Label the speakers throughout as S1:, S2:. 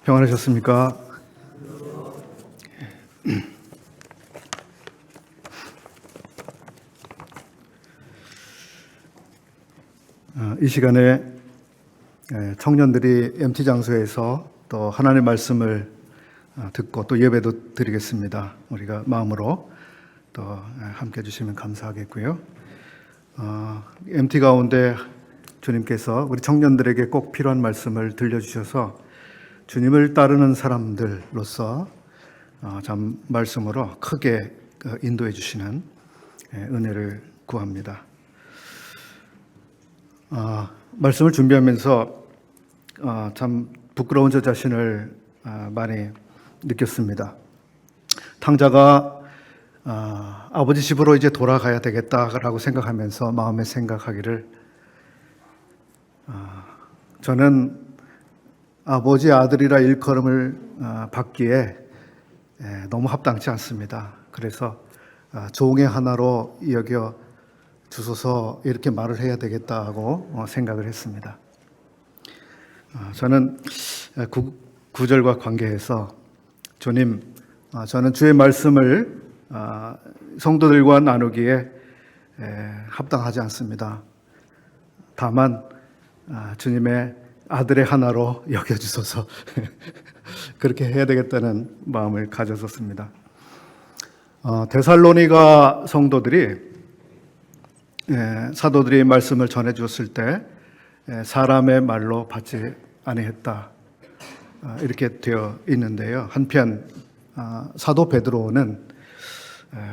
S1: 평안하셨습니까? 이 시간에 청년들이 MT 장소에서 또 하나님의 말씀을 듣고 또 예배도 드리겠습니다. 우리가 마음으로 또 함께 해주시면 감사하겠고요. MT 가운데 주님께서 우리 청년들에게 꼭 필요한 말씀을 들려주셔서 주님을 따르는 사람들로서 참 말씀으로 크게 인도해 주시는 은혜를 구합니다. 말씀을 준비하면서 참 부끄러운 저 자신을 많이 느꼈습니다. 탕자가 아버지 집으로 이제 돌아가야 되겠다라고 생각하면서 마음에 생각하기를 저는 아버지 아들이라 일컬음을 받기에 너무 합당치 않습니다. 그래서 종의 하나로 여겨 주소서 이렇게 말을 해야 되겠다고 생각을 했습니다. 저는 구절과 관계해서 주님, 저는 주의 말씀을 성도들과 나누기에 합당하지 않습니다. 다만 주님의 아들의 하나로 여겨주소서 그렇게 해야 되겠다는 마음을 가졌었습니다. 데살로니가 성도들이 사도들이 말씀을 전해주었을 때 사람의 말로 받지 아니했다 이렇게 되어 있는데요. 한편 사도 베드로는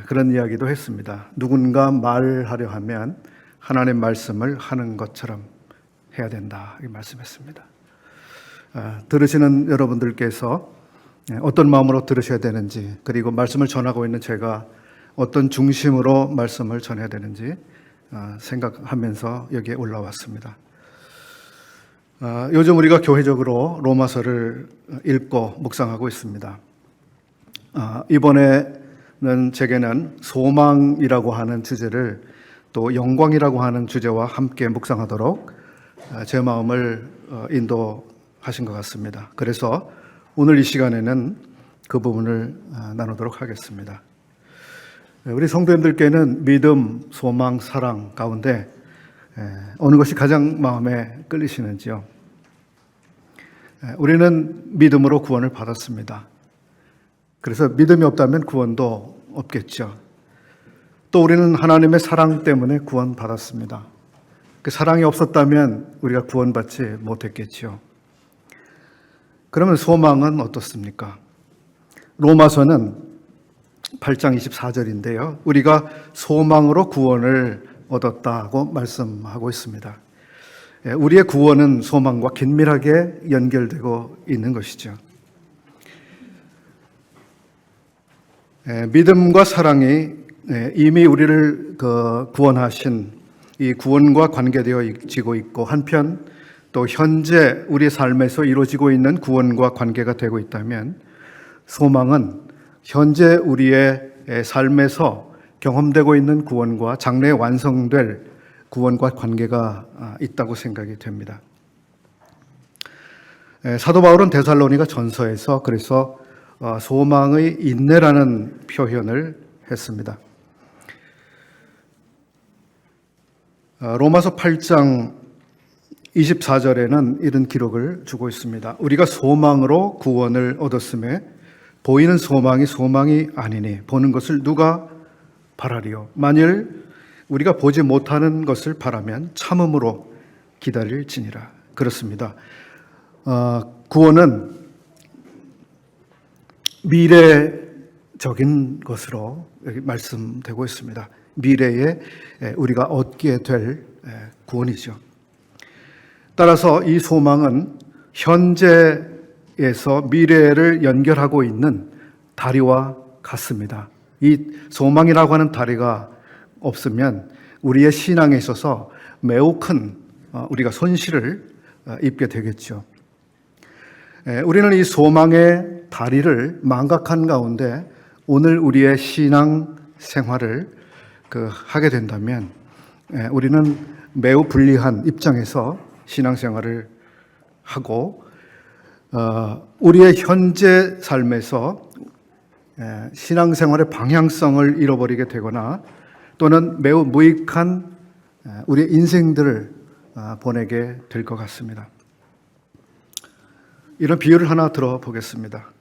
S1: 그런 이야기도 했습니다. 누군가 말하려 하면 하나님의 말씀을 하는 것처럼 해야 된다 이 말씀했습니다. 들으시는 여러분들께서 어떤 마음으로 들으셔야 되는지, 그리고 말씀을 전하고 있는 제가 어떤 중심으로 말씀을 전해야 되는지 생각하면서 여기에 올라왔습니다. 요즘 우리가 교회적으로 로마서를 읽고 묵상하고 있습니다. 이번에는 제게는 소망이라고 하는 주제를 또 영광이라고 하는 주제와 함께 묵상하도록 제 마음을 인도하신 것 같습니다. 그래서 오늘 이 시간에는 그 부분을 나누도록 하겠습니다. 우리 성도님들께는 믿음, 소망, 사랑 가운데 어느 것이 가장 마음에 끌리시는지요? 우리는 믿음으로 구원을 받았습니다. 그래서 믿음이 없다면 구원도 없겠죠. 또 우리는 하나님의 사랑 때문에 구원받았습니다. 그 사랑이 없었다면 우리가 구원받지 못했겠지요. 그러면 소망은 어떻습니까? 로마서는 8장 24절인데요. 우리가 소망으로 구원을 얻었다고 말씀하고 있습니다. 우리의 구원은 소망과 긴밀하게 연결되고 있는 것이죠. 믿음과 사랑이 이미 우리를 구원하신 이 구원과 관계되어지고 있고, 한편 또 현재 우리 삶에서 이루어지고 있는 구원과 관계가 되고 있다면, 소망은 현재 우리의 삶에서 경험되고 있는 구원과 장래에 완성될 구원과 관계가 있다고 생각이 됩니다. 사도 바울은 데살로니가 전서에서 그래서 소망의 인내라는 표현을 했습니다. 로마서 8장 24절에는 이런 기록을 주고 있습니다. 우리가 소망으로 구원을 얻었음에 보이는 소망이 아니니 보는 것을 누가 바라리요? 만일 우리가 보지 못하는 것을 바라면 참음으로 기다릴지니라. 그렇습니다. 구원은 미래적인 것으로 여기 말씀되고 있습니다. 미래에 우리가 얻게 될 구원이죠. 따라서 이 소망은 현재에서 미래를 연결하고 있는 다리와 같습니다. 이 소망이라고 하는 다리가 없으면 우리의 신앙에 있어서 매우 큰 우리가 손실을 입게 되겠죠. 우리는 이 소망의 다리를 망각한 가운데 오늘 우리의 신앙 생활을 하게 된다면 우리는 매우 불리한 입장에서 신앙생활을 하고 우리의 현재 삶에서 신앙생활의 방향성을 잃어버리게 되거나 또는 매우 무익한 우리의 인생들을 보내게 될 것 같습니다. 이런 비유를 하나 들어보겠습니다.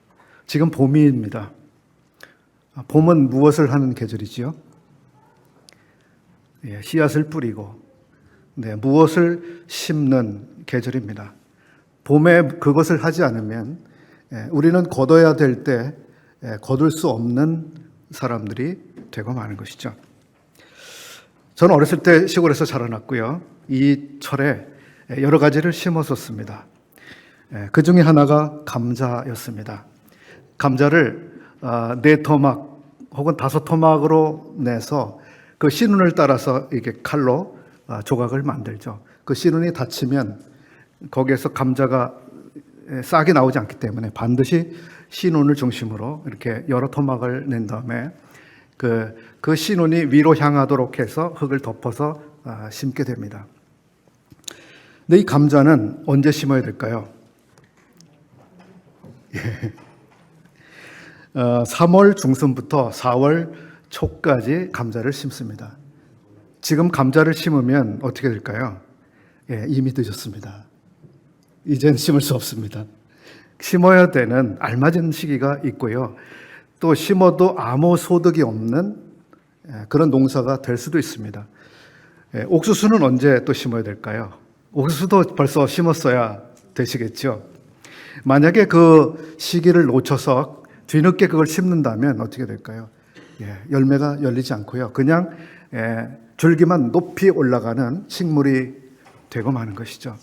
S1: 지금 봄입니다. 봄은 무엇을 하는 계절이지요? 씨앗을 뿌리고 무엇을 심는 계절입니다. 봄에 그것을 하지 않으면 우리는 거둬야 될 때 거둘 수 없는 사람들이 되고 마는 것이죠. 저는 어렸을 때 시골에서 자라났고요. 이 철에 여러 가지를 심었었습니다. 그 중에 하나가 감자였습니다. 감자를 4토막 혹은 5토막으로 내서 그 씨눈을 따라서 이렇게 칼로 조각을 만들죠. 그 씨눈이 닫히면 거기에서 감자가 싹이 나오지 않기 때문에 반드시 씨눈을 중심으로 이렇게 여러 토막을 낸 다음에 그 씨눈이 위로 향하도록 해서 흙을 덮어서 심게 됩니다. 근데 이 감자는 언제 심어야 될까요? 3월 중순부터 4월 초까지 감자를 심습니다. 지금 감자를 심으면 어떻게 될까요? 이미 늦었습니다. 이젠 심을 수 없습니다. 심어야 되는 알맞은 시기가 있고요. 또 심어도 아무 소득이 없는 그런 농사가 될 수도 있습니다. 옥수수는 언제 또 심어야 될까요? 옥수수도 벌써 심었어야 되시겠죠. 만약에 그 시기를 놓쳐서 뒤늦게 그걸 심는다면 어떻게 될까요? 열매가 열리지 않고요. 그냥 줄기만 높이 올라가는 식물이 되고 마는 것이죠.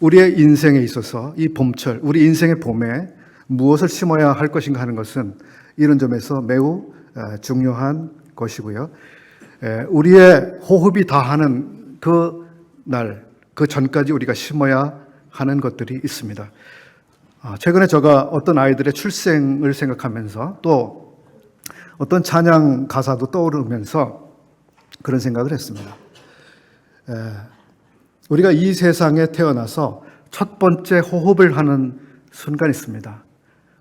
S1: 우리의 인생에 있어서 이 봄철, 우리 인생의 봄에 무엇을 심어야 할 것인가 하는 것은 이런 점에서 매우 중요한 것이고요. 우리의 호흡이 다하는 그 날, 그 전까지 우리가 심어야 하는 것들이 있습니다. 최근에 제가 어떤 아이들의 출생을 생각하면서 또 어떤 찬양 가사도 떠오르면서 그런 생각을 했습니다. 우리가 이 세상에 태어나서 첫 번째 호흡을 하는 순간이 있습니다.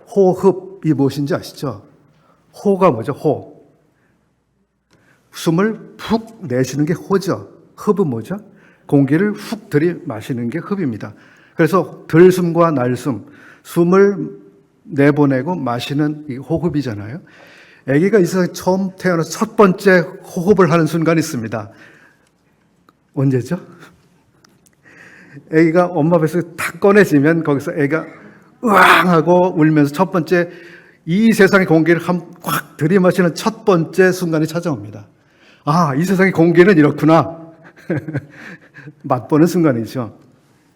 S1: 호흡이 무엇인지 아시죠? 호가 뭐죠? 호. 숨을 푹 내쉬는 게 호죠. 흡은 뭐죠? 공기를 훅 들이마시는 게 흡입니다. 그래서 들숨과 날숨, 숨을 내보내고 마시는 이 호흡이잖아요. 아기가 이 세상에 처음 태어나서 첫 번째 호흡을 하는 순간이 있습니다. 언제죠? 아기가 엄마 뱃속에 탁 꺼내지면 거기서 아기가 으앙 하고 울면서 첫 번째 이 세상의 공기를 확 들이마시는 첫 번째 순간이 찾아옵니다. 아, 이 세상의 공기는 이렇구나. 맛보는 순간이죠.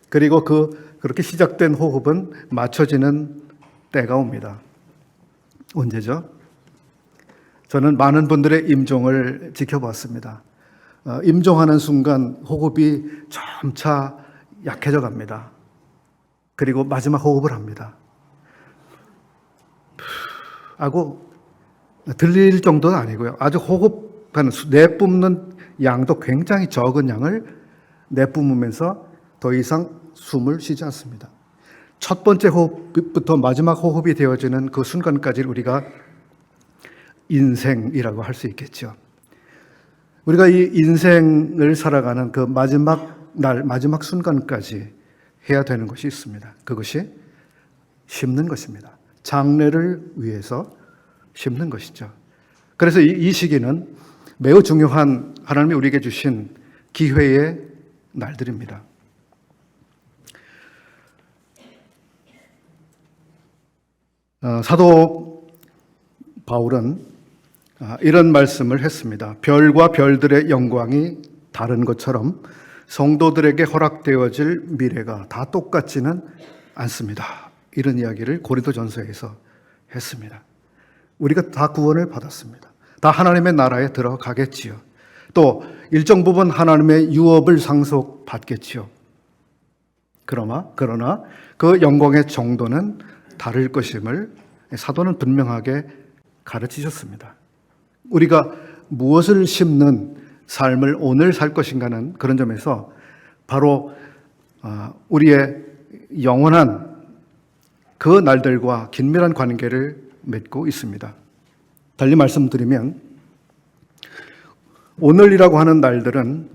S1: 그리고 그렇게 시작된 호흡은 맞춰지는 때가 옵니다. 언제죠? 저는 많은 분들의 임종을 지켜봤습니다. 임종하는 순간 호흡이 점차 약해져 갑니다. 그리고 마지막 호흡을 합니다. 하고 들릴 정도는 아니고요. 아주 호흡하는, 내뿜는 양도 굉장히 적은 양을 내뿜으면서 더 이상 숨을 쉬지 않습니다. 첫 번째 호흡부터 마지막 호흡이 되어지는 그 순간까지 우리가 인생이라고 할 수 있겠죠. 우리가 이 인생을 살아가는 그 마지막 날, 마지막 순간까지 해야 되는 것이 있습니다. 그것이 심는 것입니다. 장래를 위해서 심는 것이죠. 그래서 이 시기는 매우 중요한 하나님이 우리에게 주신 기회의 날들입니다. 사도 바울은 이런 말씀을 했습니다. 별과 별들의 영광이 다른 것처럼 성도들에게 허락되어질 미래가 다 똑같지는 않습니다. 이런 이야기를 고린도전서에서 했습니다. 우리가 다 구원을 받았습니다. 다 하나님의 나라에 들어가겠지요. 또 일정 부분 하나님의 유업을 상속받겠지요. 그러나 그 영광의 정도는 다를 것임을 사도는 분명하게 가르치셨습니다. 우리가 무엇을 심는 삶을 오늘 살 것인가는 그런 점에서 바로 우리의 영원한 그 날들과 긴밀한 관계를 맺고 있습니다. 달리 말씀드리면 오늘이라고 하는 날들은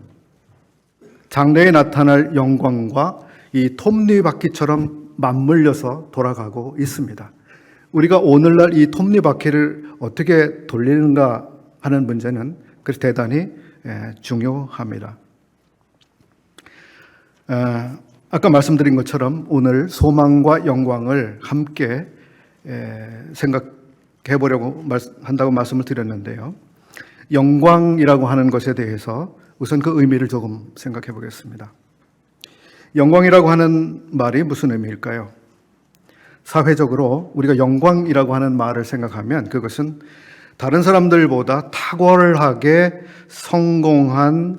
S1: 장래에 나타날 영광과 이 톱니바퀴처럼 맞물려서 돌아가고 있습니다. 우리가 오늘날 이 톱니바퀴를 어떻게 돌리는가 하는 문제는 그래서 대단히 중요합니다. 아까 말씀드린 것처럼 오늘 소망과 영광을 함께 생각해 보려고 한다고 말씀을 드렸는데요. 영광이라고 하는 것에 대해서 우선 그 의미를 조금 생각해 보겠습니다. 영광이라고 하는 말이 무슨 의미일까요? 사회적으로 우리가 영광이라고 하는 말을 생각하면 그것은 다른 사람들보다 탁월하게 성공한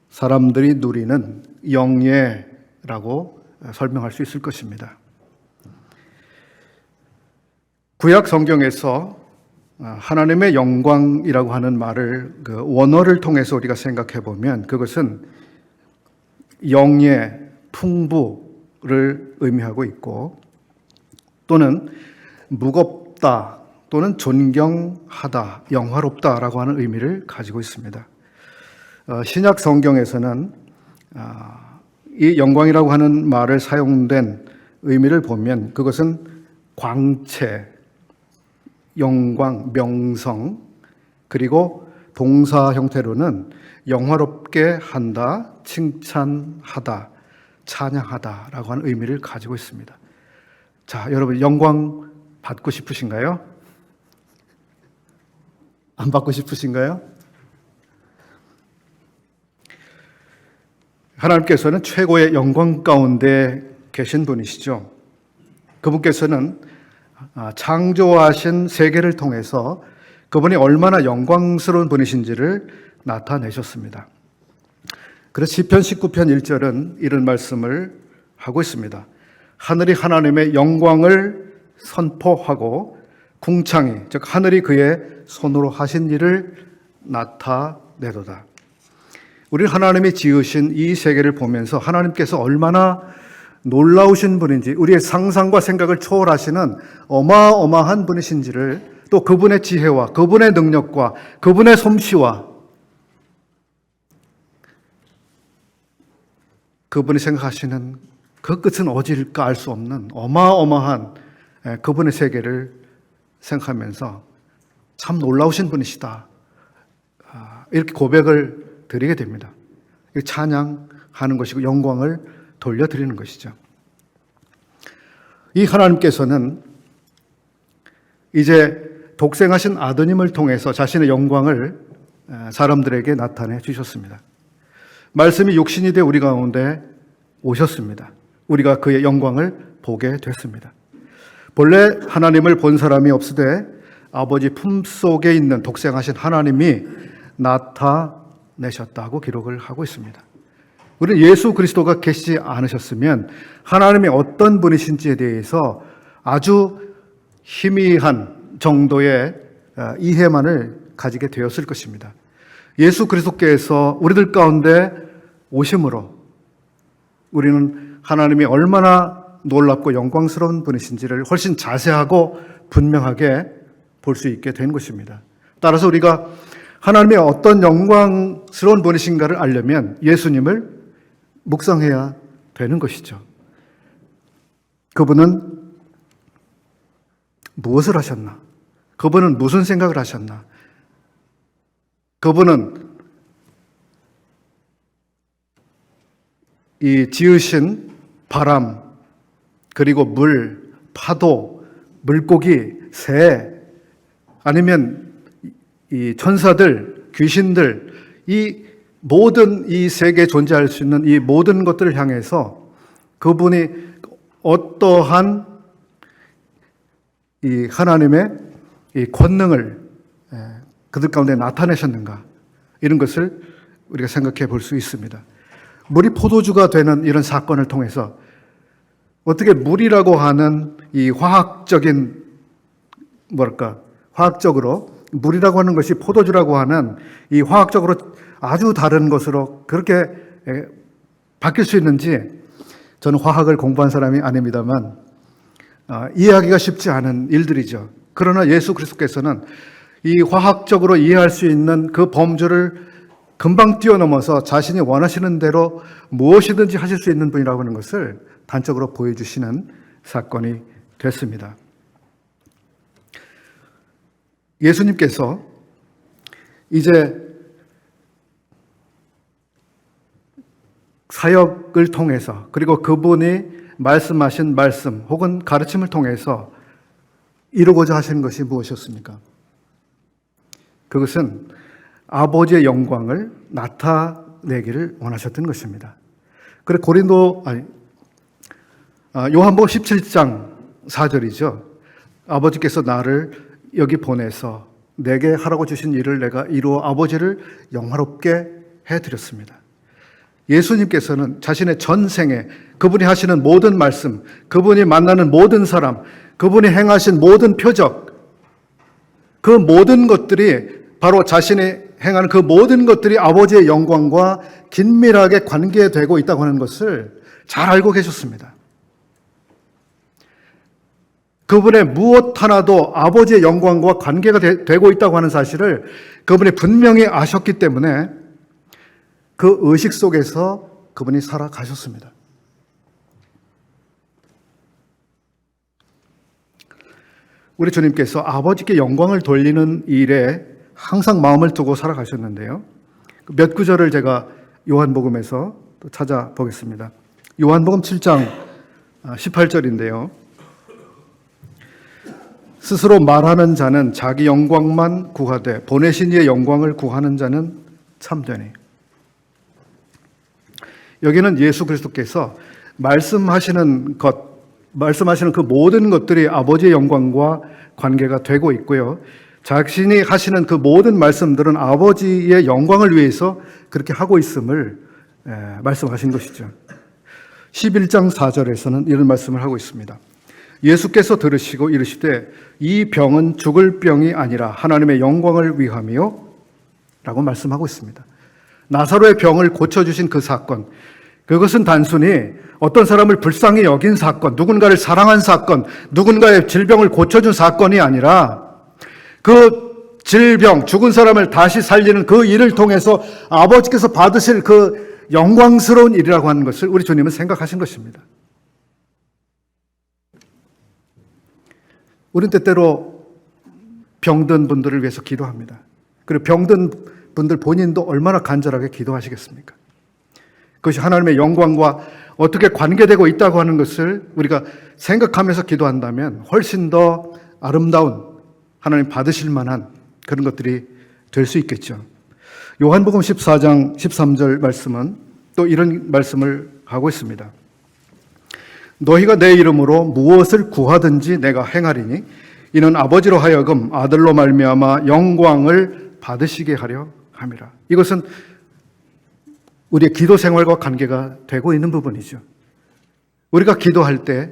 S1: 사람들이 누리는 영예라고 설명할 수 있을 것입니다. 구약 성경에서 하나님의 영광이라고 하는 말을 그 원어를 통해서 우리가 생각해 보면 그것은 영예, 풍부를 의미하고 있고 또는 무겁다 또는 존경하다, 영화롭다라고 하는 의미를 가지고 있습니다. 신약 성경에서는 이 영광이라고 하는 말을 사용된 의미를 보면 그것은 광채, 영광, 명성, 그리고 동사 형태로는 영화롭게 한다, 칭찬하다, 찬양하다라고 하는 의미를 가지고 있습니다. 자, 여러분 영광 받고 싶으신가요? 안 받고 싶으신가요? 하나님께서는 최고의 영광 가운데 계신 분이시죠. 그분께서는 창조하신 세계를 통해서 그분이 얼마나 영광스러운 분이신지를 나타내셨습니다. 그래서 시편 19편 1절은 이런 말씀을 하고 있습니다. 하늘이 하나님의 영광을 선포하고 궁창이, 즉 하늘이 그의 손으로 하신 일을 나타내도다. 우리 하나님이 지으신 이 세계를 보면서 하나님께서 얼마나 놀라우신 분인지, 우리의 상상과 생각을 초월하시는 어마어마한 분이신지를, 또 그분의 지혜와 그분의 능력과 그분의 솜씨와 그분이 생각하시는 그 끝은 어디일까 알 수 없는 어마어마한 그분의 세계를 생각하면서 참 놀라우신 분이시다, 이렇게 고백을 드리게 됩니다. 찬양하는 것이고 영광을 돌려드리는 것이죠. 이 하나님께서는 이제 독생하신 아드님을 통해서 자신의 영광을 사람들에게 나타내 주셨습니다. 말씀이 육신이 되어 우리 가운데 오셨습니다. 우리가 그의 영광을 보게 됐습니다. 본래 하나님을 본 사람이 없으되 아버지 품속에 있는 독생하신 하나님이 나타내셨다고 기록을 하고 있습니다. 우리는 예수 그리스도가 계시지 않으셨으면 하나님이 어떤 분이신지에 대해서 아주 희미한 정도의 이해만을 가지게 되었을 것입니다. 예수 그리스도께서 우리들 가운데 오심으로 우리는 하나님이 얼마나 놀랍고 영광스러운 분이신지를 훨씬 자세하고 분명하게 볼 수 있게 된 것입니다. 따라서 우리가 하나님의 어떤 영광스러운 분이신가를 알려면 예수님을 묵상해야 되는 것이죠. 그분은 무엇을 하셨나? 그분은 무슨 생각을 하셨나? 그분은 이 지으신 바람, 그리고 물, 파도, 물고기, 새, 아니면 이 천사들, 귀신들, 이 모든 이 세계에 존재할 수 있는 이 모든 것들을 향해서 그분이 어떠한 이 하나님의 이 권능을 그들 가운데 나타내셨는가, 이런 것을 우리가 생각해 볼 수 있습니다. 물이 포도주가 되는 이런 사건을 통해서 어떻게 물이라고 하는 이 화학적으로 물이라고 하는 것이 포도주라고 하는 이 화학적으로 아주 다른 것으로 그렇게 바뀔 수 있는지, 저는 화학을 공부한 사람이 아닙니다만 이해하기가 쉽지 않은 일들이죠. 그러나 예수 그리스도께서는 이 화학적으로 이해할 수 있는 그 범주를 금방 뛰어넘어서 자신이 원하시는 대로 무엇이든지 하실 수 있는 분이라고 하는 것을 단적으로 보여주시는 사건이 됐습니다. 예수님께서 이제 사역을 통해서 그리고 그분이 말씀하신 말씀 혹은 가르침을 통해서 이루고자 하시는 것이 무엇이었습니까? 그것은 아버지의 영광을 나타내기를 원하셨던 것입니다. 그래 요한복음 17장 4절이죠. 아버지께서 나를 여기 보내서 내게 하라고 주신 일을 내가 이루어 아버지를 영화롭게 해드렸습니다. 예수님께서는 자신의 전생에 그분이 하시는 모든 말씀, 그분이 만나는 모든 사람, 그분이 행하신 모든 표적, 그 모든 것들이 바로 자신이 행하는 그 모든 것들이 아버지의 영광과 긴밀하게 관계되고 있다고 하는 것을 잘 알고 계셨습니다. 그분의 무엇 하나도 아버지의 영광과 관계가 되고 있다고 하는 사실을 그분이 분명히 아셨기 때문에 그 의식 속에서 그분이 살아가셨습니다. 우리 주님께서 아버지께 영광을 돌리는 일에 항상 마음을 두고 살아가셨는데요. 몇 구절을 제가 요한복음에서 또 찾아보겠습니다. 요한복음 7장 18절인데요. 스스로 말하는 자는 자기 영광만 구하되 보내신 이의 영광을 구하는 자는 참되니. 여기는 예수 그리스도께서 말씀하시는 그 모든 것들이 아버지의 영광과 관계가 되고 있고요. 자신이 하시는 그 모든 말씀들은 아버지의 영광을 위해서 그렇게 하고 있음을 말씀하신 것이죠. 11장 4절에서는 이런 말씀을 하고 있습니다. 예수께서 들으시고 이르시되 이 병은 죽을 병이 아니라 하나님의 영광을 위함이요 라고 말씀하고 있습니다. 나사로의 병을 고쳐주신 그 사건, 그것은 단순히 어떤 사람을 불쌍히 여긴 사건, 누군가를 사랑한 사건, 누군가의 질병을 고쳐준 사건이 아니라 그 질병, 죽은 사람을 다시 살리는 그 일을 통해서 아버지께서 받으실 그 영광스러운 일이라고 하는 것을 우리 주님은 생각하신 것입니다. 우리는 때때로 병든 분들을 위해서 기도합니다. 그리고 병든 분들 본인도 얼마나 간절하게 기도하시겠습니까? 그것이 하나님의 영광과 어떻게 관계되고 있다고 하는 것을 우리가 생각하면서 기도한다면 훨씬 더 아름다운 하나님 받으실 만한 그런 것들이 될 수 있겠죠. 요한복음 14장 13절 말씀은 또 이런 말씀을 하고 있습니다. 너희가 내 이름으로 무엇을 구하든지 내가 행하리니 이는 아버지로 하여금 아들로 말미암아 영광을 받으시게 하려 함이라. 이것은 우리의 기도 생활과 관계가 되고 있는 부분이죠. 우리가 기도할 때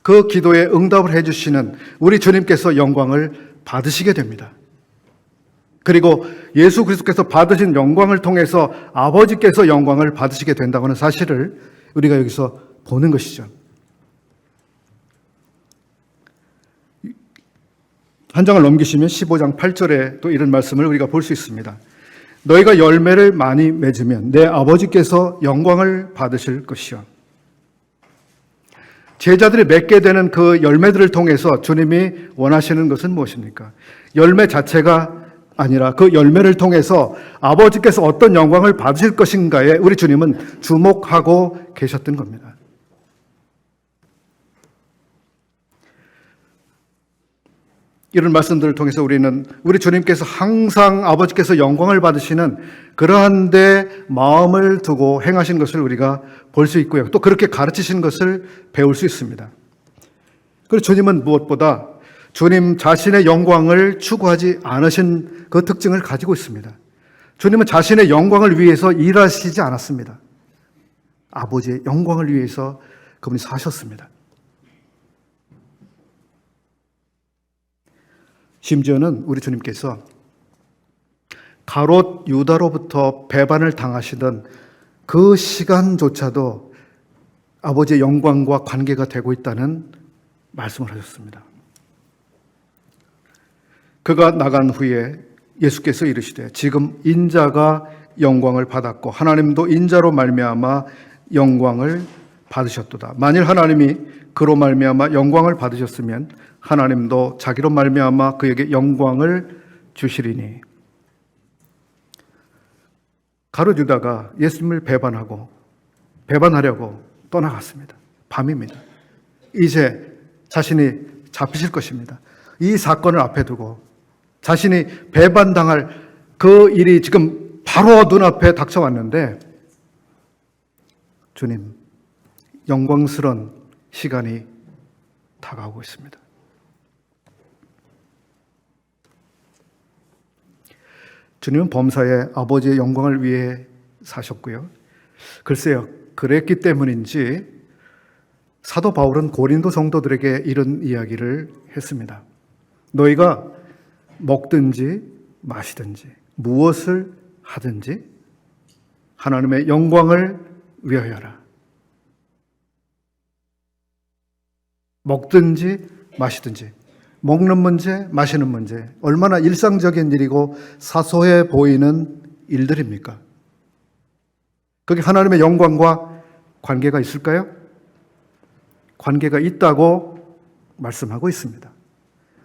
S1: 그 기도에 응답을 해주시는 우리 주님께서 영광을 받으시게 됩니다. 그리고 예수 그리스도께서 받으신 영광을 통해서 아버지께서 영광을 받으시게 된다고 하는 사실을 우리가 여기서 보는 것이죠. 한 장을 넘기시면 15장 8절에 또 이런 말씀을 우리가 볼 수 있습니다. 너희가 열매를 많이 맺으면 내 아버지께서 영광을 받으실 것이요. 제자들이 맺게 되는 그 열매들을 통해서 주님이 원하시는 것은 무엇입니까? 열매 자체가 아니라 그 열매를 통해서 아버지께서 어떤 영광을 받으실 것인가에 우리 주님은 주목하고 계셨던 겁니다. 이런 말씀들을 통해서 우리는 우리 주님께서 항상 아버지께서 영광을 받으시는 그러한 데 마음을 두고 행하신 것을 우리가 볼 수 있고요. 또 그렇게 가르치신 것을 배울 수 있습니다. 그리고 주님은 무엇보다 주님 자신의 영광을 추구하지 않으신 그 특징을 가지고 있습니다. 주님은 자신의 영광을 위해서 일하시지 않았습니다. 아버지의 영광을 위해서 그분이 사셨습니다. 심지어는 우리 주님께서 가롯 유다로부터 배반을 당하시던 그 시간조차도 아버지의 영광과 관계가 되고 있다는 말씀을 하셨습니다. 그가 나간 후에 예수께서 이르시되 지금 인자가 영광을 받았고 하나님도 인자로 말미암아 영광을 받으셨도다. 만일 하나님이 그로 말미암아 영광을 받으셨으면 하나님도 자기로 말미암아 그에게 영광을 주시리니. 가룟 유다가 예수님을 배반하려고 떠나갔습니다. 밤입니다. 이제 자신이 잡히실 것입니다. 이 사건을 앞에 두고 자신이 배반당할 그 일이 지금 바로 눈앞에 닥쳐왔는데 주님, 영광스러운 시간이 다가오고 있습니다. 주님은 범사에 아버지의 영광을 위해 사셨고요. 글쎄요, 그랬기 때문인지 사도 바울은 고린도 성도들에게 이런 이야기를 했습니다. 너희가 먹든지 마시든지 무엇을 하든지 하나님의 영광을 위하여라. 먹든지 마시든지, 먹는 문제, 마시는 문제, 얼마나 일상적인 일이고 사소해 보이는 일들입니까? 그게 하나님의 영광과 관계가 있을까요? 관계가 있다고 말씀하고 있습니다.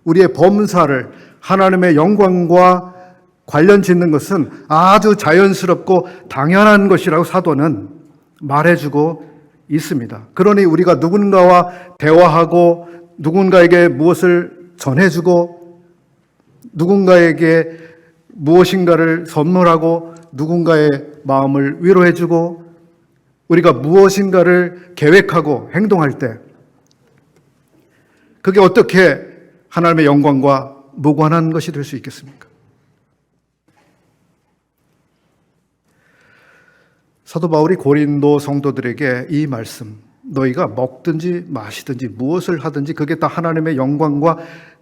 S1: 우리의 범사를 하나님의 영광과 관련 짓는 것은 아주 자연스럽고 당연한 것이라고 사도는 말해주고 있습니다. 그러니 우리가 누군가와 대화하고 누군가에게 무엇을 전해주고 누군가에게 무엇인가를 선물하고 누군가의 마음을 위로해주고 우리가 무엇인가를 계획하고 행동할 때 그게 어떻게 하나님의 영광과 무관한 것이 될 수 있겠습니까? 사도 바울이 고린도 성도들에게 이 말씀, 너희가 먹든지 마시든지 무엇을 하든지 그게 다 하나님의 영광과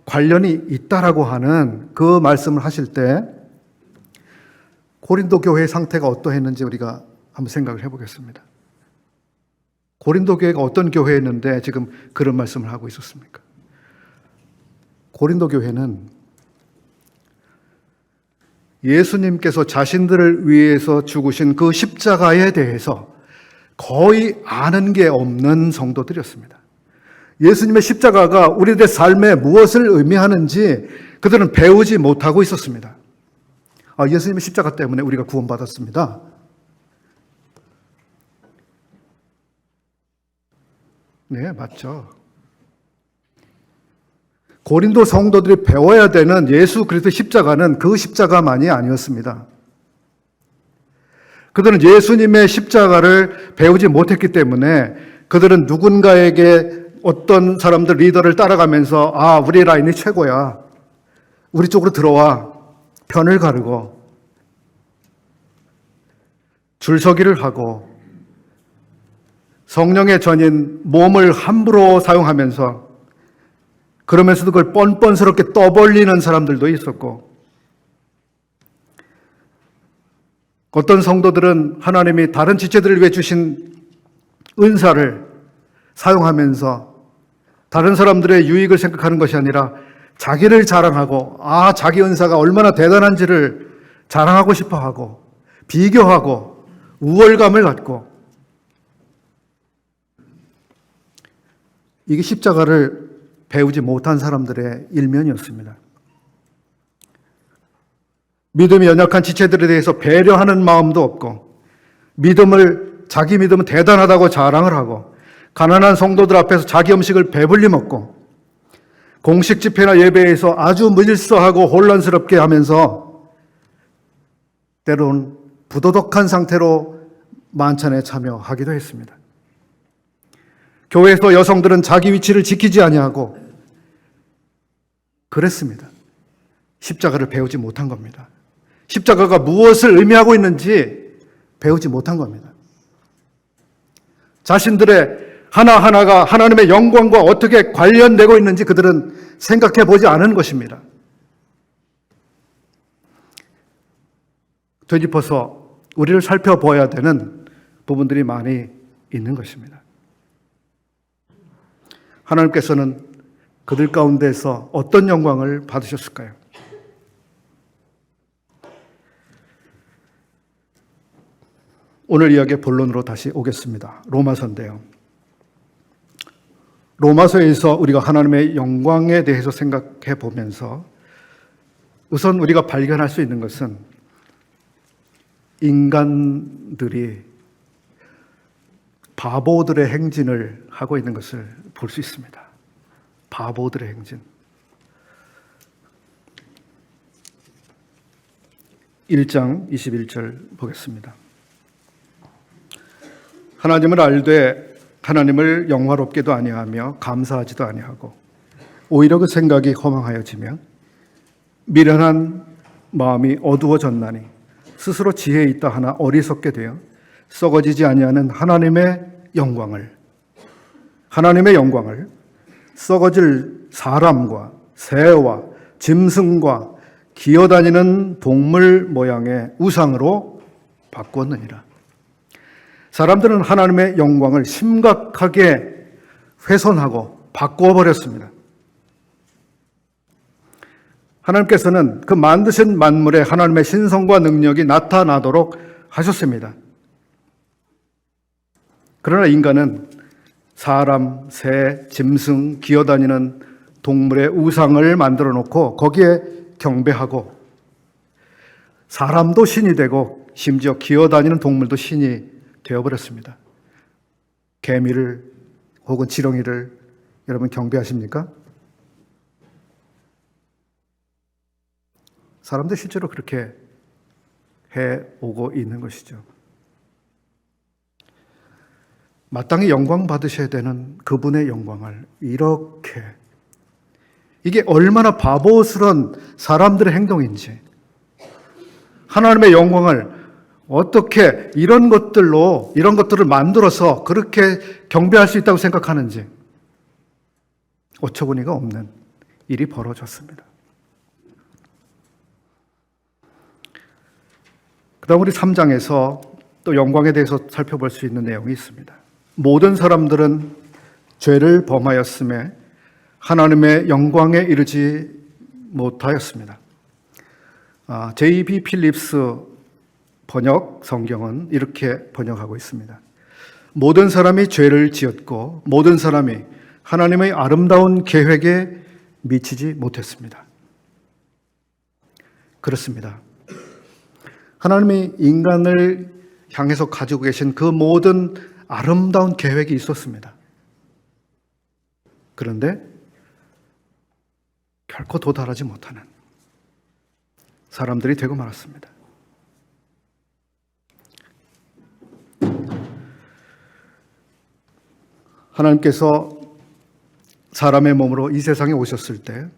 S1: 관련이 있다라고 하는 그 말씀을 하실 때 고린도 교회의 상태가 어떠했는지 우리가 한번 생각을 해보겠습니다. 고린도 교회가 어떤 교회였는데 지금 그런 말씀을 하고 있었습니까? 고린도 교회는 예수님께서 자신들을 위해서 죽으신 그 십자가에 대해서 거의 아는 게 없는 성도들이었습니다. 예수님의 십자가가 우리들의 삶에 무엇을 의미하는지 그들은 배우지 못하고 있었습니다. 예수님의 십자가 때문에 우리가 구원받았습니다. 네, 맞죠. 고린도 성도들이 배워야 되는 예수 그리스도의 십자가는 그 십자가만이 아니었습니다. 그들은 예수님의 십자가를 배우지 못했기 때문에 그들은 누군가에게 어떤 사람들 리더를 따라가면서 우리 라인이 최고야. 우리 쪽으로 들어와. 편을 가르고 줄서기를 하고 성령의 전인 몸을 함부로 사용하면서 그러면서도 그걸 뻔뻔스럽게 떠벌리는 사람들도 있었고 어떤 성도들은 하나님이 다른 지체들을 위해 주신 은사를 사용하면서 다른 사람들의 유익을 생각하는 것이 아니라 자기를 자랑하고 자기 은사가 얼마나 대단한지를 자랑하고 싶어하고 비교하고 우월감을 갖고 이게 십자가를 배우지 못한 사람들의 일면이었습니다. 믿음이 연약한 지체들에 대해서 배려하는 마음도 없고 자기 믿음은 대단하다고 자랑을 하고 가난한 성도들 앞에서 자기 음식을 배불리 먹고 공식 집회나 예배에서 아주 무질서하고 혼란스럽게 하면서 때론 부도덕한 상태로 만찬에 참여하기도 했습니다. 교회에서 여성들은 자기 위치를 지키지 아니하고 그랬습니다. 십자가를 배우지 못한 겁니다. 십자가가 무엇을 의미하고 있는지 배우지 못한 겁니다. 자신들의 하나하나가 하나님의 영광과 어떻게 관련되고 있는지 그들은 생각해 보지 않은 것입니다. 되짚어서 우리를 살펴보아야 되는 부분들이 많이 있는 것입니다. 하나님께서는 그들 가운데서 어떤 영광을 받으셨을까요? 오늘 이야기의 본론으로 다시 오겠습니다. 로마서인데요. 로마서에서 우리가 하나님의 영광에 대해서 생각해 보면서 우선 우리가 발견할 수 있는 것은 인간들이 바보들의 행진을 하고 있는 것을 볼 수 있습니다. 바보들의 행진. 1장 21절 보겠습니다. 하나님을 알되 하나님을 영화롭게도 아니하며 감사하지도 아니하고 오히려 그 생각이 허망하여지며 미련한 마음이 어두워졌나니 스스로 지혜 있다 하나 어리석게 되어 썩어지지 아니하는 하나님의 영광을 썩어질 사람과 새와 짐승과 기어다니는 동물 모양의 우상으로 바꾸었느니라. 사람들은 하나님의 영광을 심각하게 훼손하고 바꾸어 버렸습니다. 하나님께서는 그 만드신 만물에 하나님의 신성과 능력이 나타나도록 하셨습니다. 그러나 인간은 사람, 새, 짐승, 기어다니는 동물의 우상을 만들어 놓고 거기에 경배하고 사람도 신이 되고 심지어 기어다니는 동물도 신이 되어버렸습니다. 개미를 혹은 지렁이를 여러분 경배하십니까? 사람들 실제로 그렇게 해오고 있는 것이죠. 마땅히 영광 받으셔야 되는 그분의 영광을 이렇게, 이게 얼마나 바보스러운 사람들의 행동인지, 하나님의 영광을 어떻게 이런 것들을 만들어서 그렇게 경배할 수 있다고 생각하는지 어처구니가 없는 일이 벌어졌습니다. 그 다음 우리 3장에서 또 영광에 대해서 살펴볼 수 있는 내용이 있습니다. 모든 사람들은 죄를 범하였음에 하나님의 영광에 이르지 못하였습니다. J.B. 필립스 번역 성경은 이렇게 번역하고 있습니다. 모든 사람이 죄를 지었고 모든 사람이 하나님의 아름다운 계획에 미치지 못했습니다. 그렇습니다. 하나님이 인간을 향해서 가지고 계신 그 모든 아름다운 계획이 있었습니다. 그런데 결코 도달하지 못하는 사람들이 되고 말았습니다. 하나님께서 사람의 몸으로 이 세상에 오셨을 때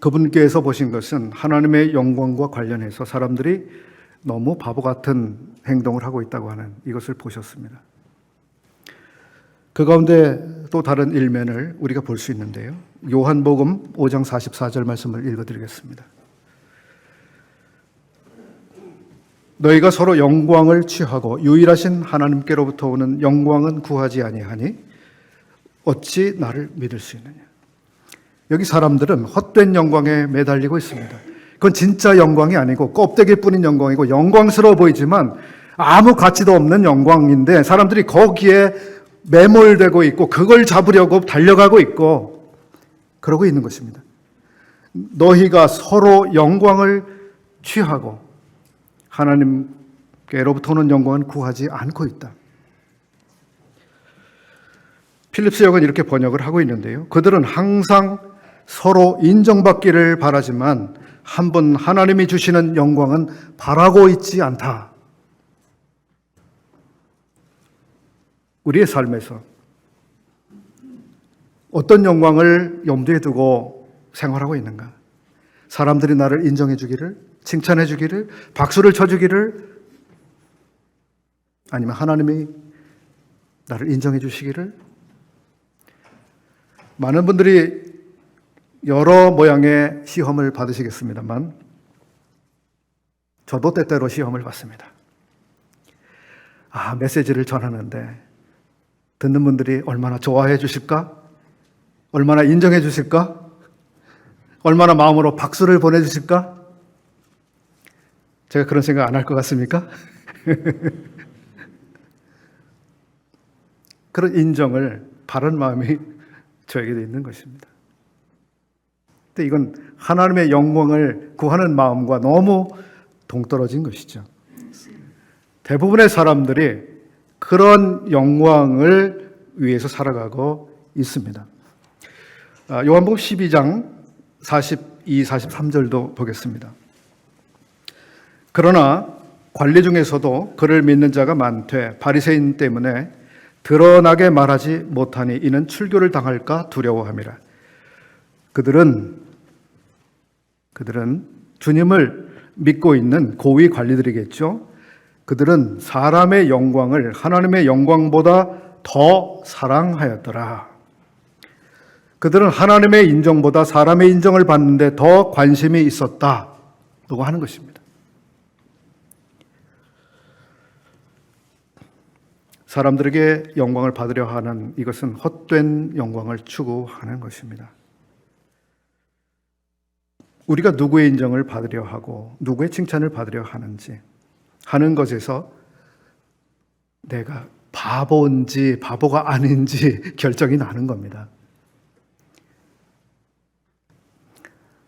S1: 그분께서 보신 것은 하나님의 영광과 관련해서 사람들이 너무 바보 같은 행동을 하고 있다고 하는 이것을 보셨습니다. 그 가운데 또 다른 일면을 우리가 볼 수 있는데요. 요한복음 5장 44절 말씀을 읽어드리겠습니다. 너희가 서로 영광을 취하고 유일하신 하나님께로부터 오는 영광은 구하지 아니하니 어찌 나를 믿을 수 있느냐. 여기 사람들은 헛된 영광에 매달리고 있습니다. 그건 진짜 영광이 아니고 껍데기 뿐인 영광이고 영광스러워 보이지만 아무 가치도 없는 영광인데 사람들이 거기에 매몰되고 있고 그걸 잡으려고 달려가고 있고 그러고 있는 것입니다. 너희가 서로 영광을 취하고 하나님께로부터 오는 영광은 구하지 않고 있다. 필립스 역은 이렇게 번역을 하고 있는데요. 그들은 항상 서로 인정받기를 바라지만 한 번 하나님이 주시는 영광은 바라고 있지 않다. 우리의 삶에서 어떤 영광을 염두에 두고 생활하고 있는가? 사람들이 나를 인정해 주기를, 칭찬해 주기를, 박수를 쳐 주기를, 아니면 하나님이 나를 인정해 주시기를? 많은 분들이 여러 모양의 시험을 받으시겠습니다만 저도 때때로 시험을 받습니다. 메시지를 전하는데 듣는 분들이 얼마나 좋아해 주실까? 얼마나 인정해 주실까? 얼마나 마음으로 박수를 보내주실까? 제가 그런 생각 안 할 것 같습니까? 그런 인정을 바른 마음이 저에게도 있는 것입니다. 근데 이건 하나님의 영광을 구하는 마음과 너무 동떨어진 것이죠. 대부분의 사람들이 그런 영광을 위해서 살아가고 있습니다. 요한복음 12장 42, 43절도 보겠습니다. 그러나 관리 중에서도 그를 믿는 자가 많되 바리새인 때문에 드러나게 말하지 못하니 이는 출교를 당할까 두려워함이라. 그들은 주님을 믿고 있는 고위 관리들이겠죠. 그들은 사람의 영광을 하나님의 영광보다 더 사랑하였더라. 그들은 하나님의 인정보다 사람의 인정을 받는데 더 관심이 있었다라고 하는 것입니다. 사람들에게 영광을 받으려 하는 이것은 헛된 영광을 추구하는 것입니다. 우리가 누구의 인정을 받으려 하고 누구의 칭찬을 받으려 하는지 하는 것에서 내가 바보인지 바보가 아닌지 결정이 나는 겁니다.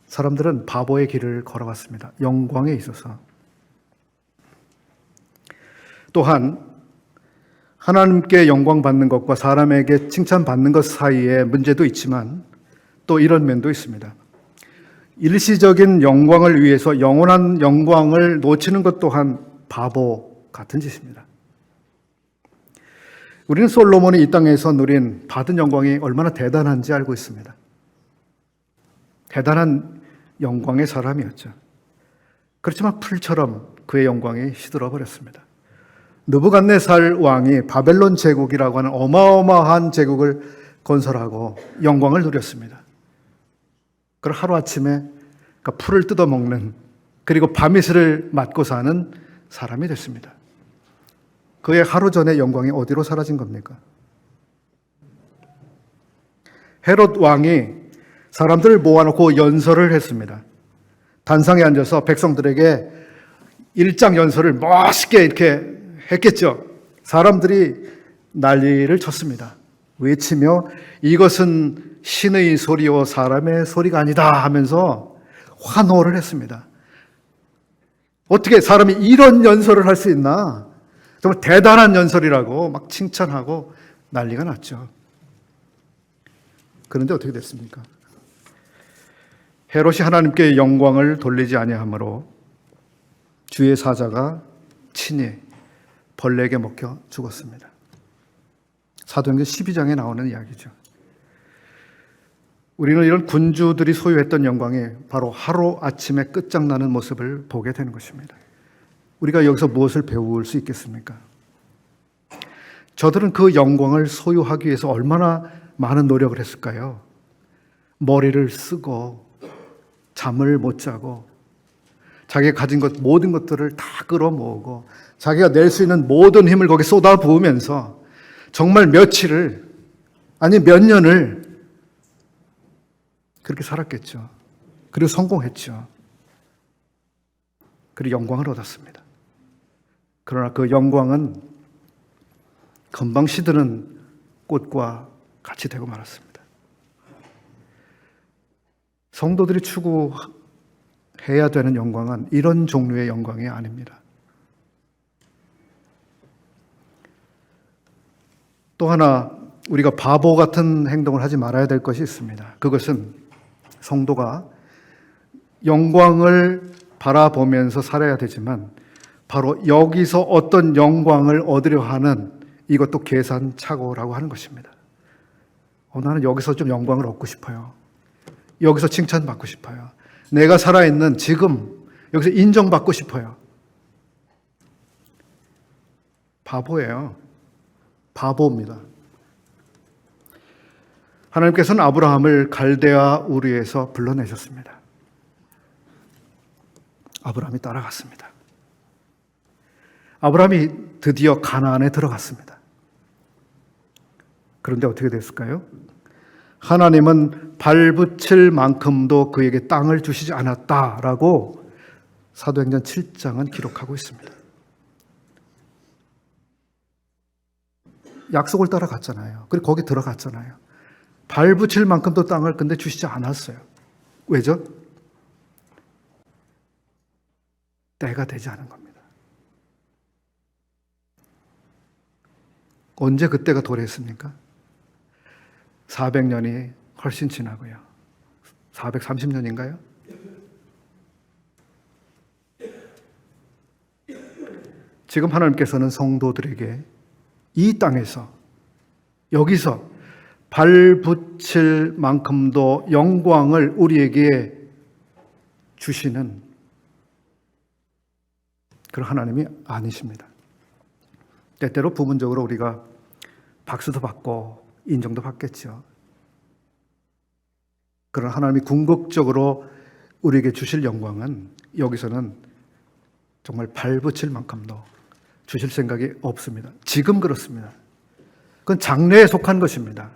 S1: 사람들은 바보의 길을 걸어갔습니다. 영광에 있어서. 또한 하나님께 영광 받는 것과 사람에게 칭찬받는 것 사이에 문제도 있지만 또 이런 면도 있습니다. 일시적인 영광을 위해서 영원한 영광을 놓치는 것 또한 바보 같은 짓입니다. 우리는 솔로몬이 이 땅에서 누린 받은 영광이 얼마나 대단한지 알고 있습니다. 대단한 영광의 사람이었죠. 그렇지만 풀처럼 그의 영광이 시들어 버렸습니다. 느부갓네살 왕이 바벨론 제국이라고 하는 어마어마한 제국을 건설하고 영광을 누렸습니다. 그걸 하루아침에 풀을 뜯어먹는, 그리고 밤이슬을 맞고 사는 사람이 됐습니다. 그의 하루 전의 영광이 어디로 사라진 겁니까? 헤롯 왕이 사람들을 모아놓고 연설을 했습니다. 단상에 앉아서 백성들에게 일장 연설을 멋있게 이렇게 했겠죠. 사람들이 난리를 쳤습니다. 외치며 이것은 신의 소리요 사람의 소리가 아니다 하면서 환호를 했습니다. 어떻게 사람이 이런 연설을 할 수 있나? 정말 대단한 연설이라고 막 칭찬하고 난리가 났죠. 그런데 어떻게 됐습니까? 헤롯이 하나님께 영광을 돌리지 아니하므로 주의 사자가 친히 벌레에게 먹혀 죽었습니다. 사도행전 12장에 나오는 이야기죠. 우리는 이런 군주들이 소유했던 영광이 바로 하루아침에 끝장나는 모습을 보게 되는 것입니다. 우리가 여기서 무엇을 배울 수 있겠습니까? 저들은 그 영광을 소유하기 위해서 얼마나 많은 노력을 했을까요? 머리를 쓰고 잠을 못 자고 자기가 가진 것 모든 것들을 다 끌어모으고 자기가 낼 수 있는 모든 힘을 거기에 쏟아부으면서 정말 며칠을, 아니 몇 년을 그렇게 살았겠죠. 그리고 성공했죠. 그리고 영광을 얻었습니다. 그러나 그 영광은 금방 시드는 꽃과 같이 되고 말았습니다. 성도들이 추구해야 되는 영광은 이런 종류의 영광이 아닙니다. 또 하나 우리가 바보 같은 행동을 하지 말아야 될 것이 있습니다. 그것은 성도가 영광을 바라보면서 살아야 되지만 바로 여기서 어떤 영광을 얻으려 하는 이것도 계산착오라고 하는 것입니다. 나는 여기서 좀 영광을 얻고 싶어요. 여기서 칭찬받고 싶어요. 내가 살아있는 지금 여기서 인정받고 싶어요. 바보예요. 바보입니다. 하나님께서는 아브라함을 갈대아 우르에서 불러내셨습니다. 아브라함이 따라갔습니다. 아브라함이 드디어 가나안에 들어갔습니다. 그런데 어떻게 됐을까요? 하나님은 발붙일 만큼도 그에게 땅을 주시지 않았다라고 사도행전 7장은 기록하고 있습니다. 약속을 따라갔잖아요. 그리고 거기 들어갔잖아요. 발붙일 만큼도 땅을 근데 주시지 않았어요. 왜죠? 때가 되지 않은 겁니다. 언제 그때가 도래했습니까? 400년이 훨씬 지나고요. 430년인가요? 지금 하나님께서는 성도들에게 이 땅에서, 여기서 발붙일 만큼도 영광을 우리에게 주시는 그런 하나님이 아니십니다. 때때로 부분적으로 우리가 박수도 받고 인정도 받겠죠. 그러나 하나님이 궁극적으로 우리에게 주실 영광은 여기서는 정말 발붙일 만큼도 주실 생각이 없습니다. 지금 그렇습니다. 그건 장래에 속한 것입니다.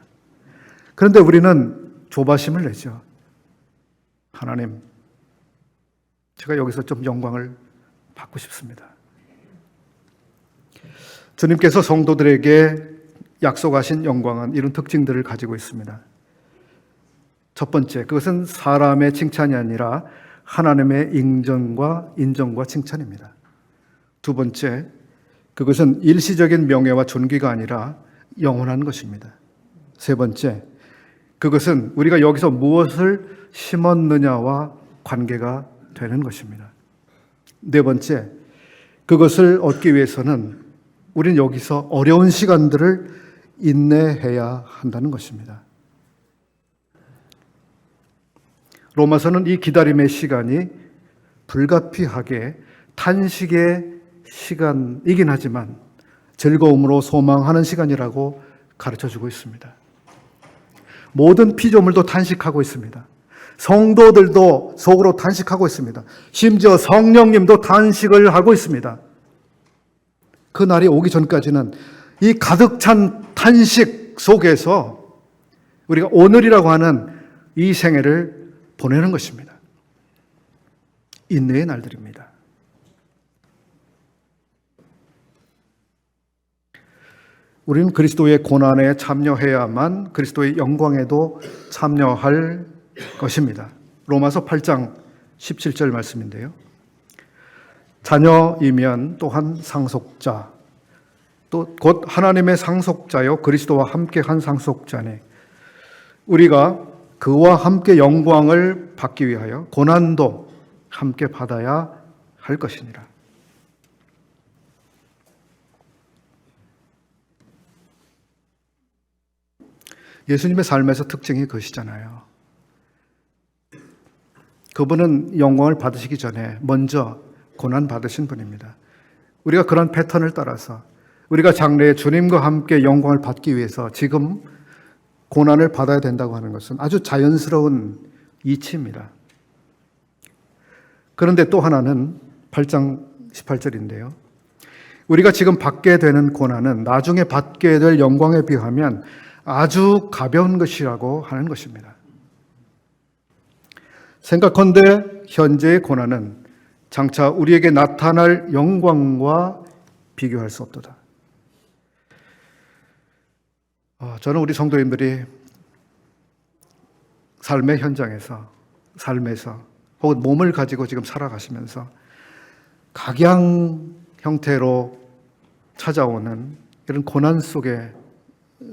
S1: 그런데 우리는 조바심을 내죠. 하나님, 제가 여기서 좀 영광을 받고 싶습니다. 주님께서 성도들에게 약속하신 영광은 이런 특징들을 가지고 있습니다. 첫 번째, 그것은 사람의 칭찬이 아니라 하나님의 인정과 칭찬입니다. 두 번째, 그것은 일시적인 명예와 존귀가 아니라 영원한 것입니다. 세 번째, 그것은 우리가 여기서 무엇을 심었느냐와 관계가 되는 것입니다. 네 번째, 그것을 얻기 위해서는 우리는 여기서 어려운 시간들을 인내해야 한다는 것입니다. 로마서는 이 기다림의 시간이 불가피하게 탄식의 시간이긴 하지만 즐거움으로 소망하는 시간이라고 가르쳐주고 있습니다. 모든 피조물도 탄식하고 있습니다. 성도들도 속으로 탄식하고 있습니다. 심지어 성령님도 탄식을 하고 있습니다. 그 날이 오기 전까지는 이 가득 찬 탄식 속에서 우리가 오늘이라고 하는 이 생애를 보내는 것입니다. 인내의 날들입니다. 우리는 그리스도의 고난에 참여해야만 그리스도의 영광에도 참여할 것입니다. 로마서 8장 17절 말씀인데요. 자녀이면 또한 상속자, 또 곧 하나님의 상속자요 그리스도와 함께 한 상속자니 우리가 그와 함께 영광을 받기 위하여 고난도 함께 받아야 할 것이니라. 예수님의 삶에서 특징이 그것이잖아요. 그분은 영광을 받으시기 전에 먼저 고난 받으신 분입니다. 우리가 그런 패턴을 따라서 우리가 장래에 주님과 함께 영광을 받기 위해서 지금 고난을 받아야 된다고 하는 것은 아주 자연스러운 이치입니다. 그런데 또 하나는 8장 18절인데요. 우리가 지금 받게 되는 고난은 나중에 받게 될 영광에 비하면 아주 가벼운 것이라고 하는 것입니다. 생각컨대 현재의 고난은 장차 우리에게 나타날 영광과 비교할 수 없도다. 저는 우리 성도님들이 삶의 현장에서, 삶에서 혹은 몸을 가지고 지금 살아가시면서 각양 형태로 찾아오는 이런 고난 속에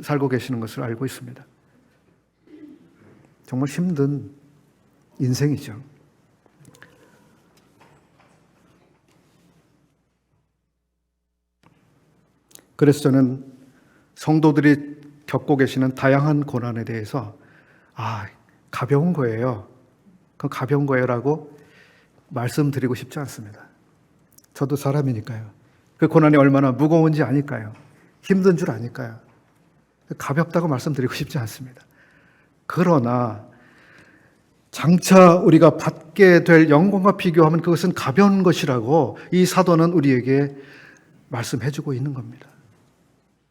S1: 살고 계시는 것을 알고 있습니다. 정말 힘든 인생이죠. 그래서 저는 성도들이 겪고 계시는 다양한 고난에 대해서 가벼운 거예요. 그 가벼운 거예요라고 말씀드리고 싶지 않습니다. 저도 사람이니까요. 그 고난이 얼마나 무거운지 아니까요. 힘든 줄 아니까요. 가볍다고 말씀드리고 싶지 않습니다. 그러나 장차 우리가 받게 될 영광과 비교하면 그것은 가벼운 것이라고 이 사도는 우리에게 말씀해주고 있는 겁니다.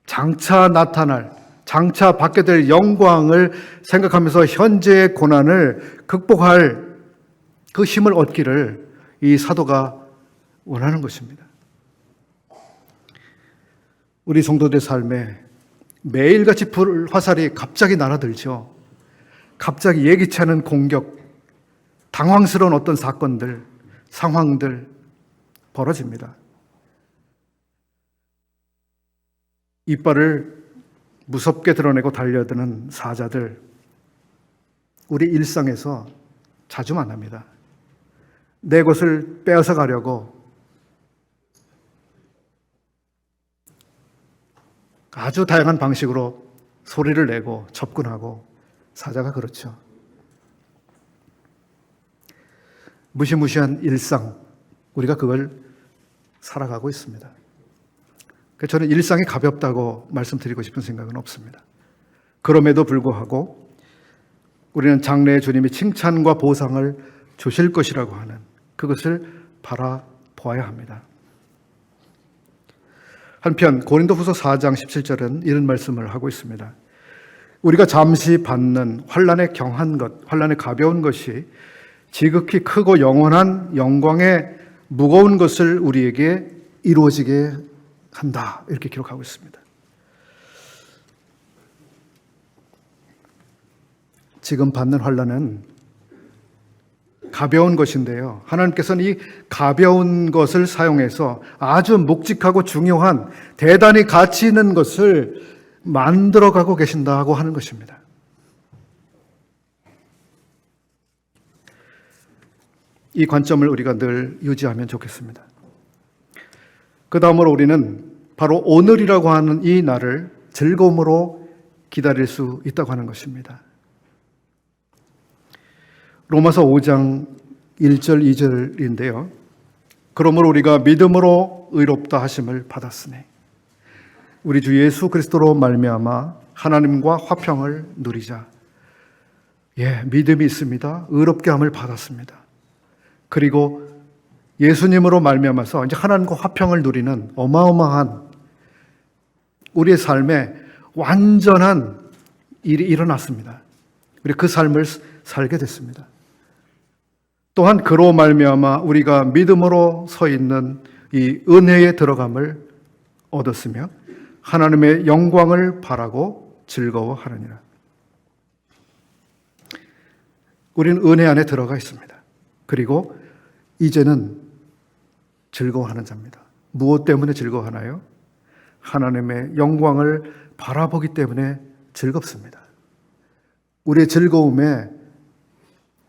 S1: 장차 나타날 장차 받게 될 영광을 생각하면서 현재의 고난을 극복할 그 힘을 얻기를 이 사도가 원하는 것입니다. 우리 성도들 삶에 매일같이 불화살이 갑자기 날아들죠. 갑자기 예기치 않은 공격, 당황스러운 어떤 사건들, 상황들 벌어집니다. 이빨을 무섭게 드러내고 달려드는 사자들, 우리 일상에서 자주 만납니다. 내 것을 빼앗아 가려고 아주 다양한 방식으로 소리를 내고 접근하고, 사자가 그렇죠. 무시무시한 일상, 우리가 그걸 살아가고 있습니다. 그래서 저는 일상이 가볍다고 말씀드리고 싶은 생각은 없습니다. 그럼에도 불구하고 우리는 장래에 주님이 칭찬과 보상을 주실 것이라고 하는 그것을 바라보아야 합니다. 한편 고린도후서 4장 17절은 이런 말씀을 하고 있습니다. 우리가 잠시 받는 환난의 경한 것, 환난의 가벼운 것이 지극히 크고 영원한 영광의 무거운 것을 우리에게 이루어지게 한다, 이렇게 기록하고 있습니다. 지금 받는 환난은 가벼운 것인데요, 하나님께서는 이 가벼운 것을 사용해서 아주 묵직하고 중요한, 대단히 가치 있는 것을 만들어가고 계신다고 하는 것입니다. 이 관점을 우리가 늘 유지하면 좋겠습니다. 그 다음으로 우리는 바로 오늘이라고 하는 이 날을 즐거움으로 기다릴 수 있다고 하는 것입니다. 로마서 5장 1절 2절인데요. 그러므로 우리가 믿음으로 의롭다 하심을 받았으니 우리 주 예수 그리스도로 말미암아 하나님과 화평을 누리자. 믿음이 있습니다. 의롭게 함을 받았습니다. 그리고 예수님으로 말미암아서 이제 하나님과 화평을 누리는 어마어마한 우리의 삶에 완전한 일이 일어났습니다. 우리 그 삶을 살게 됐습니다. 또한 그로 말미암아 우리가 믿음으로 서 있는 이 은혜에 들어감을 얻었으며 하나님의 영광을 바라고 즐거워하느니라. 우리는 은혜 안에 들어가 있습니다. 그리고 이제는 즐거워하는 자입니다. 무엇 때문에 즐거워하나요? 하나님의 영광을 바라보기 때문에 즐겁습니다. 우리의 즐거움의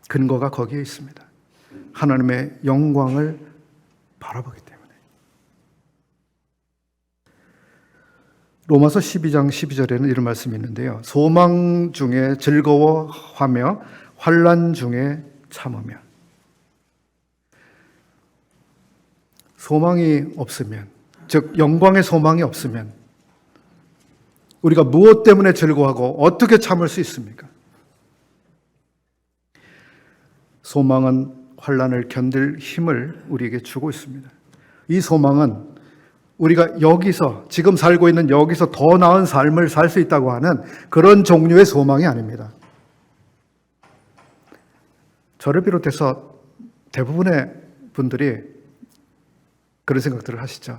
S1: 근거가 거기에 있습니다. 하나님의 영광을 바라보기 때문에. 로마서 12장 12절에는 이런 말씀이 있는데요. 소망 중에 즐거워하며 환난 중에 참으며. 소망이 없으면, 즉 영광의 소망이 없으면 우리가 무엇 때문에 즐거워하고 어떻게 참을 수 있습니까? 소망은 환난을 견딜 힘을 우리에게 주고 있습니다. 이 소망은 우리가 여기서, 지금 살고 있는 여기서 더 나은 삶을 살 수 있다고 하는 그런 종류의 소망이 아닙니다. 저를 비롯해서 대부분의 분들이 그런 생각들을 하시죠.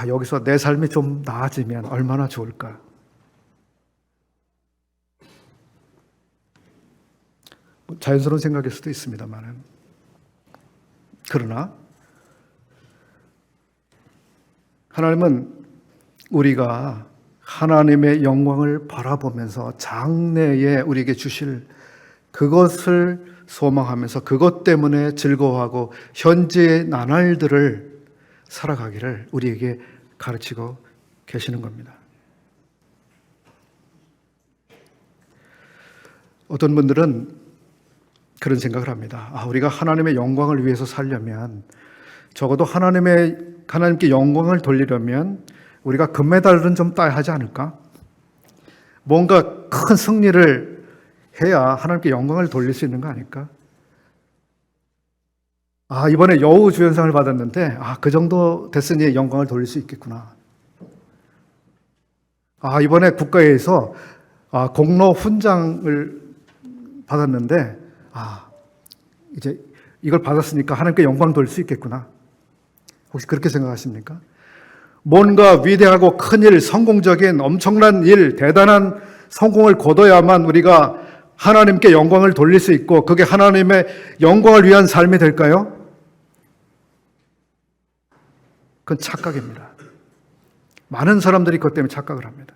S1: 여기서 내 삶이 좀 나아지면 얼마나 좋을까. 자연스러운 생각일 수도 있습니다만, 그러나 하나님은 우리가 하나님의 영광을 바라보면서 장래에 우리에게 주실 그것을 소망하면서 그것 때문에 즐거워하고 현재의 나날들을 살아가기를 우리에게 가르치고 계시는 겁니다. 어떤 분들은 그런 생각을 합니다. 우리가 하나님의 영광을 위해서 살려면, 적어도 하나님께 영광을 돌리려면 우리가 금메달은 좀 따야 하지 않을까? 뭔가 큰 승리를 해야 하나님께 영광을 돌릴 수 있는 거 아닐까? 이번에 여우주연상을 받았는데 그 정도 됐으니 영광을 돌릴 수 있겠구나. 이번에 국가에서 공로 훈장을 받았는데, 이제 이걸 받았으니까 하나님께 영광 돌릴 수 있겠구나. 혹시 그렇게 생각하십니까? 뭔가 위대하고 큰일, 성공적인 엄청난 일, 대단한 성공을 거둬야만 우리가 하나님께 영광을 돌릴 수 있고 그게 하나님의 영광을 위한 삶이 될까요? 그건 착각입니다. 많은 사람들이 그것 때문에 착각을 합니다.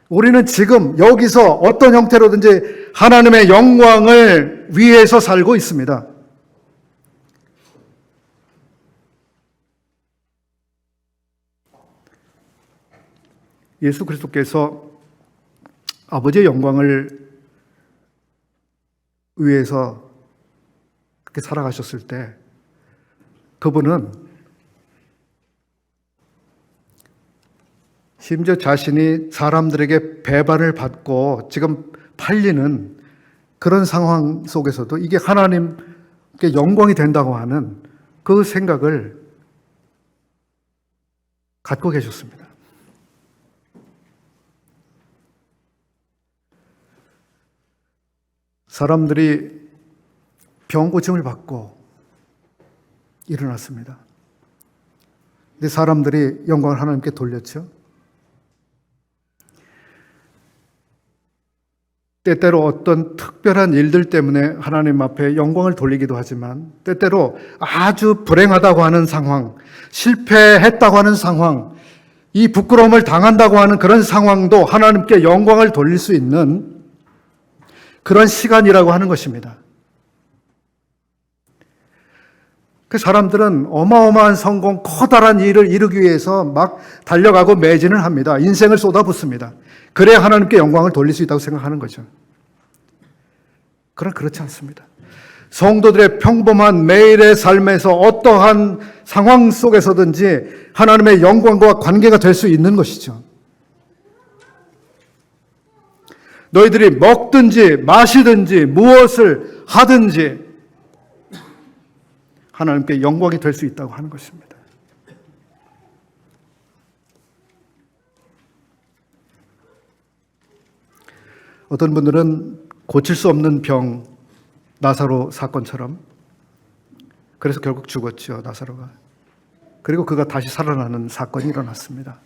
S1: 우리는 지금 여기서 어떤 형태로든지 하나님의 영광을 위해서 살고 있습니다. 예수 그리스도께서 아버지의 영광을 위해서 그렇게 살아가셨을 때 그분은 심지어 자신이 사람들에게 배반을 받고 지금 팔리는 그런 상황 속에서도 이게 하나님께 영광이 된다고 하는 그 생각을 갖고 계셨습니다. 사람들이 병 고침을 받고 일어났습니다. 근데 사람들이 영광을 하나님께 돌렸죠. 때때로 어떤 특별한 일들 때문에 하나님 앞에 영광을 돌리기도 하지만 때때로 아주 불행하다고 하는 상황, 실패했다고 하는 상황, 이 부끄러움을 당한다고 하는 그런 상황도 하나님께 영광을 돌릴 수 있는 그런 시간이라고 하는 것입니다. 그 사람들은 어마어마한 성공, 커다란 일을 이루기 위해서 막 달려가고 매진을 합니다. 인생을 쏟아붓습니다. 그래야 하나님께 영광을 돌릴 수 있다고 생각하는 거죠. 그러나 그렇지 않습니다. 성도들의 평범한 매일의 삶에서 어떠한 상황 속에서든지 하나님의 영광과 관계가 될 수 있는 것이죠. 너희들이 먹든지 마시든지 무엇을 하든지 하나님께 영광이 될 수 있다고 하는 것입니다. 어떤 분들은 고칠 수 없는 병, 나사로 사건처럼, 그래서 결국 죽었죠, 나사로가. 그리고 그가 다시 살아나는 사건이 일어났습니다.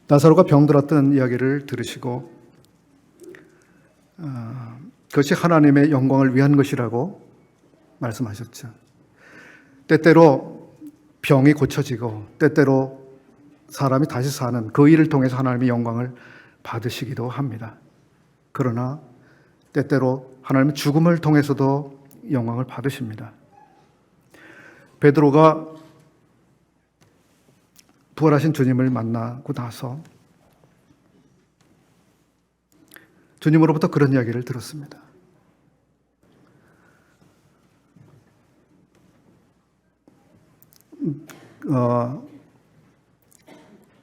S1: 나사로가 병들었던 이야기를 들으시고 그것이 하나님의 영광을 위한 것이라고 말씀하셨죠. 때때로 병이 고쳐지고 때때로 사람이 다시 사는 그 일을 통해서 하나님의 영광을 받으시기도 합니다. 그러나 때때로 하나님의 죽음을 통해서도 영광을 받으십니다. 베드로가 부활하신 주님을 만나고 나서 주님으로부터 그런 이야기를 들었습니다.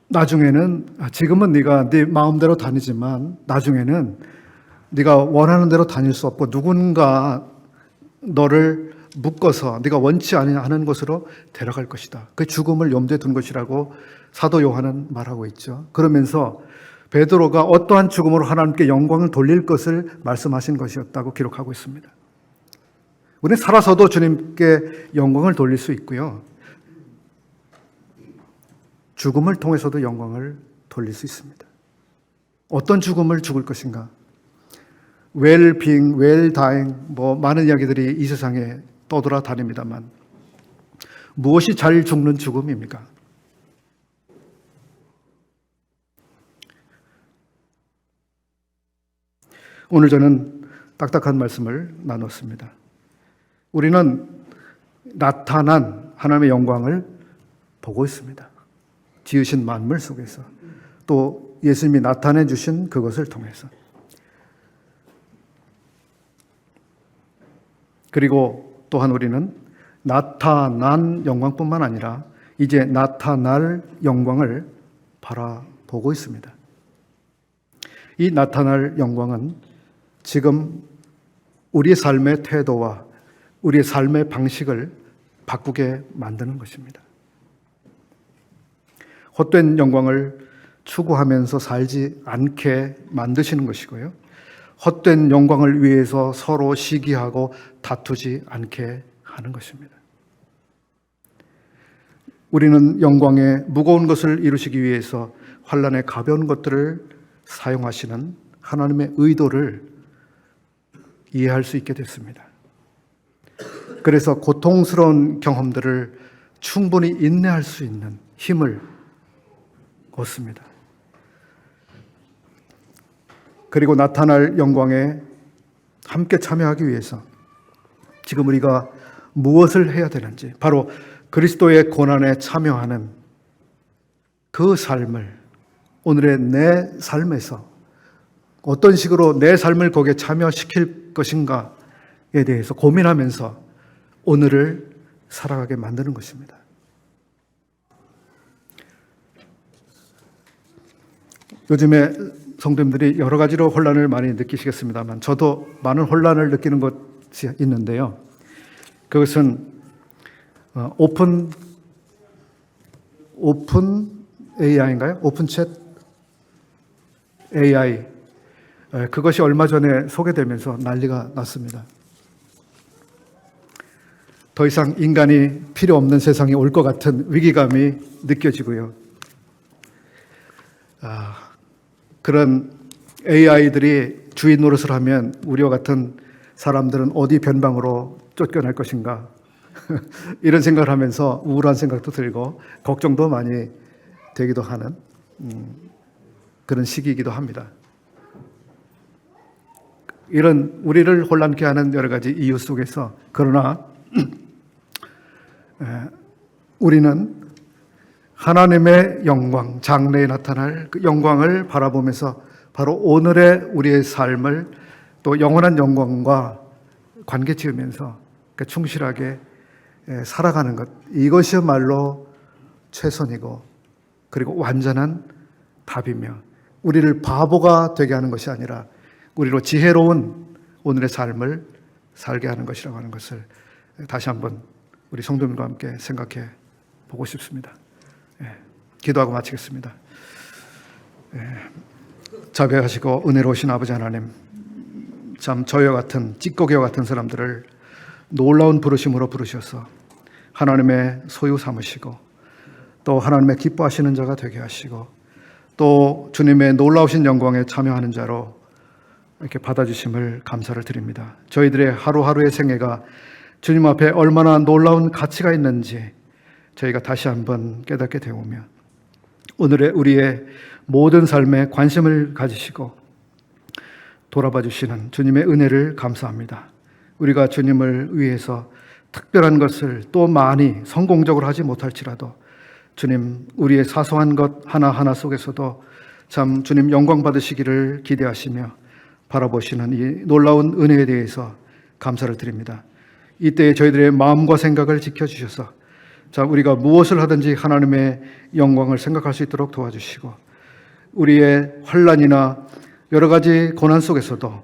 S1: 나중에는, 지금은 네가 네 마음대로 다니지만 나중에는 네가 원하는 대로 다닐 수 없고 누군가 너를 묶어서 네가 원치 않는 곳으로 데려갈 것이다. 그 죽음을 염두에 둔 것이라고 사도 요한은 말하고 있죠. 그러면서 베드로가 어떠한 죽음으로 하나님께 영광을 돌릴 것을 말씀하신 것이었다고 기록하고 있습니다. 우리는 살아서도 주님께 영광을 돌릴 수 있고요. 죽음을 통해서도 영광을 돌릴 수 있습니다. 어떤 죽음을 죽을 것인가? well-being, well-dying, 많은 이야기들이 이 세상에 떠돌아다닙니다만 무엇이 잘 죽는 죽음입니까? 오늘 저는 딱딱한 말씀을 나눴습니다. 우리는 나타난 하나님의 영광을 보고 있습니다. 지으신 만물 속에서 또 예수님이 나타내 주신 그것을 통해서 그리고 또한 우리는 나타난 영광뿐만 아니라 이제 나타날 영광을 바라보고 있습니다. 이 나타날 영광은 지금 우리의 삶의 태도와 우리의 삶의 방식을 바꾸게 만드는 것입니다. 헛된 영광을 추구하면서 살지 않게 만드시는 것이고요. 헛된 영광을 위해서 서로 시기하고 다투지 않게 하는 것입니다. 우리는 영광의 무거운 것을 이루시기 위해서 환난의 가벼운 것들을 사용하시는 하나님의 의도를 이해할 수 있게 됐습니다. 그래서 고통스러운 경험들을 충분히 인내할 수 있는 힘을 얻습니다. 그리고 나타날 영광에 함께 참여하기 위해서 지금 우리가 무엇을 해야 되는지, 바로 그리스도의 고난에 참여하는 그 삶을 오늘의 내 삶에서 어떤 식으로 내 삶을 거기에 참여시킬 것인가에 대해서 고민하면서 오늘을 살아가게 만드는 것입니다. 요즘에 성도님들이 여러 가지로 혼란을 많이 느끼시겠습니다만 저도 많은 혼란을 느끼는 것이 있는데요. 그것은 오픈 AI인가요? 오픈챗 AI, 그것이 얼마 전에 소개되면서 난리가 났습니다. 더 이상 인간이 필요 없는 세상이 올 것 같은 위기감이 느껴지고요. 그런 AI들이 주인 노릇을 하면 우리와 같은 사람들은 어디 변방으로 쫓겨날 것인가 이런 생각을 하면서 우울한 생각도 들고 걱정도 많이 되기도 하는 그런 시기이기도 합니다. 이런 우리를 혼란케 하는 여러 가지 이유 속에서 그러나 우리는 하나님의 영광, 장래에 나타날 그 영광을 바라보면서 바로 오늘의 우리의 삶을 또 영원한 영광과 관계 지으면서 충실하게 살아가는 것, 이것이야말로 최선이고 그리고 완전한 답이며 우리를 바보가 되게 하는 것이 아니라 우리로 지혜로운 오늘의 삶을 살게 하는 것이라고 하는 것을 다시 한번 우리 성도님과 함께 생각해 보고 싶습니다. 기도하고 마치겠습니다. 자비하시고 은혜로우신 아버지 하나님, 참 저희와 같은 찌꺼기와 같은 사람들을 놀라운 부르심으로 부르셔서 하나님의 소유 삼으시고 또 하나님의 기뻐하시는 자가 되게 하시고 또 주님의 놀라우신 영광에 참여하는 자로 이렇게 받아주심을 감사를 드립니다. 저희들의 하루하루의 생애가 주님 앞에 얼마나 놀라운 가치가 있는지 저희가 다시 한번 깨닫게 되오며 오늘의 우리의 모든 삶에 관심을 가지시고 돌아봐 주시는 주님의 은혜를 감사합니다. 우리가 주님을 위해서 특별한 것을 또 많이 성공적으로 하지 못할지라도 주님, 우리의 사소한 것 하나하나 속에서도 참 주님 영광 받으시기를 기대하시며 바라보시는 이 놀라운 은혜에 대해서 감사를 드립니다. 이때에 저희들의 마음과 생각을 지켜주셔서 자, 우리가 무엇을 하든지 하나님의 영광을 생각할 수 있도록 도와주시고 우리의 환난이나 여러 가지 고난 속에서도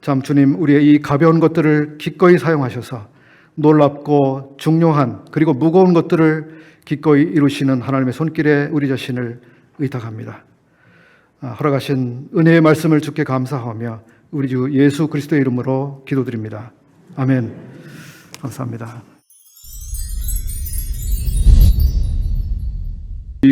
S1: 참 주님, 우리의 이 가벼운 것들을 기꺼이 사용하셔서 놀랍고 중요한 그리고 무거운 것들을 기꺼이 이루시는 하나님의 손길에 우리 자신을 의탁합니다. 허락하신 은혜의 말씀을 주께 감사하며 우리 주 예수 그리스도의 이름으로 기도드립니다. 아멘. 감사합니다.